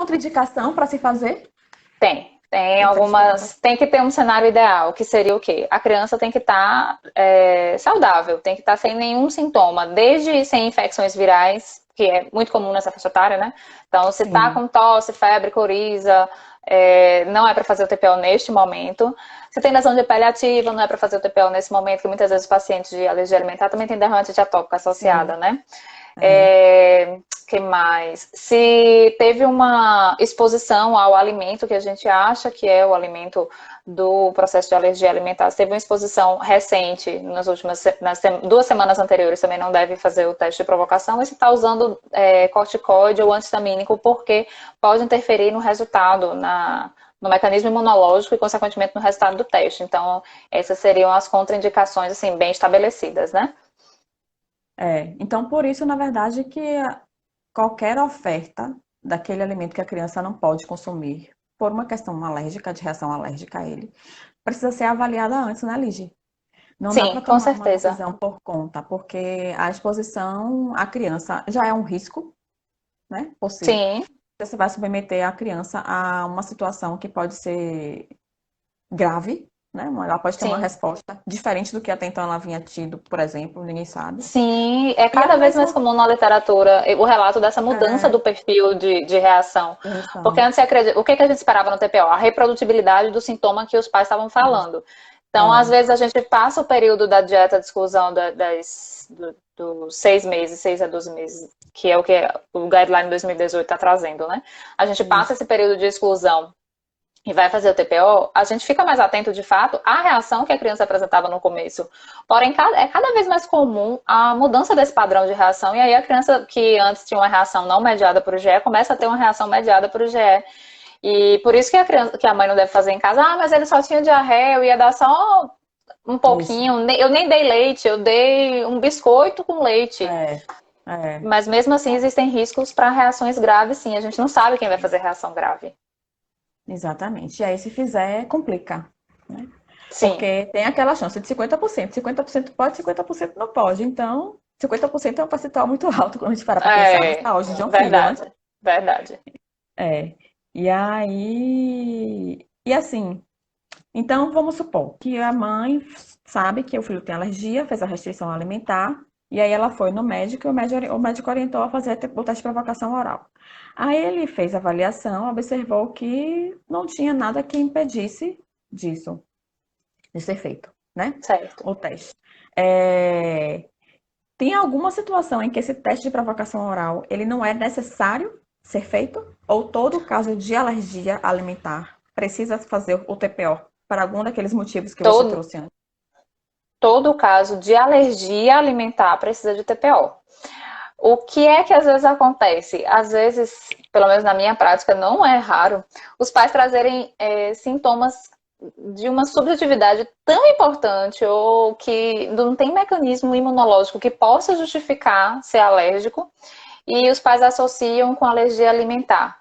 contraindicação para se fazer? Tem O teste de algumas. provocação. Tem que ter um cenário ideal, que seria o quê? A criança tem que estar saudável, tem que estar sem nenhum sintoma, desde sem infecções virais, que é muito comum nessa faixa etária, né? Então, se tá Sim. com tosse, febre, coriza, não é para fazer o TPO neste momento. Se tem lesão de pele ativa, não é para fazer o TPO nesse momento, que muitas vezes os pacientes de alergia alimentar também têm dermatite atópica associada, Sim. né? É. Que mais? Se teve uma exposição ao alimento que a gente acha que é o alimento do processo de alergia alimentar, se teve uma exposição recente nas últimas 2 semanas anteriores, também não deve fazer o teste de provocação. E se está usando corticoide ou antistamínico, porque pode interferir no resultado, no mecanismo imunológico e, consequentemente, no resultado do teste. Então, essas seriam as contraindicações, assim, bem estabelecidas, né? Então, por isso, na verdade, que qualquer oferta daquele alimento que a criança não pode consumir por uma questão alérgica, de reação alérgica a ele, precisa ser avaliada antes, né, Ligia? Não dá Sim, para com tomar uma certeza. decisão por conta, porque a exposição à criança já é um risco, né, por si. Sim, Você vai submeter a criança a uma situação que pode ser grave, né? Ela pode ter uma sim. resposta diferente do que até então ela vinha tido, por exemplo, ninguém sabe. Sim, é E cada ao vez mais mesmo comum na literatura o relato dessa mudança é, do perfil de reação. Porque reação. antes o que a gente esperava no TPO? A reprodutibilidade do sintoma que os pais estavam Isso. falando. Então, às É, vezes, a gente passa o período da dieta de exclusão dos 6 meses, 6 a 12 meses, que é o Guideline 2018 está trazendo, né? A gente passa isso. esse período de exclusão e vai fazer o TPO, a gente fica mais atento de fato à reação que a criança apresentava no começo. Porém, é cada vez mais comum a mudança desse padrão de reação, e aí a criança que antes tinha uma reação não mediada por IgE começa a ter uma reação mediada por IgE. E por isso que que a mãe não deve fazer em casa, mas ele só tinha diarreia, eu ia dar só um Isso. pouquinho, eu nem dei leite, eu dei um biscoito com leite. É, é, Mas mesmo assim existem riscos para reações graves, sim. A gente não sabe quem vai fazer reação grave. exatamente. E aí, se fizer, complica, né? Sim, Porque tem aquela chance de 50%. 50% pode, 50% não pode. Então, 50% é um percentual muito alto quando a gente para pensar na é saúde de um filho, né? verdade, verdade. É. E aí. E assim, então vamos supor que a mãe sabe que o filho tem alergia, fez a restrição alimentar, e aí ela foi no médico e o médico orientou a fazer o teste de provocação oral. Aí ele fez a avaliação, observou que não tinha nada que impedisse disso, de ser feito, né? Certo. O teste. É, tem alguma situação em que esse teste de provocação oral ele não é necessário ser feito? Ou todo caso de alergia alimentar precisa fazer o TPO para algum daqueles motivos que você Todo, trouxe antes? todo caso de alergia alimentar precisa de TPO. O que é que às vezes acontece? Às vezes, pelo menos na minha prática, não é raro, os pais trazerem sintomas de uma subjetividade tão importante ou que não tem mecanismo imunológico que possa justificar ser alérgico e os pais associam com alergia alimentar.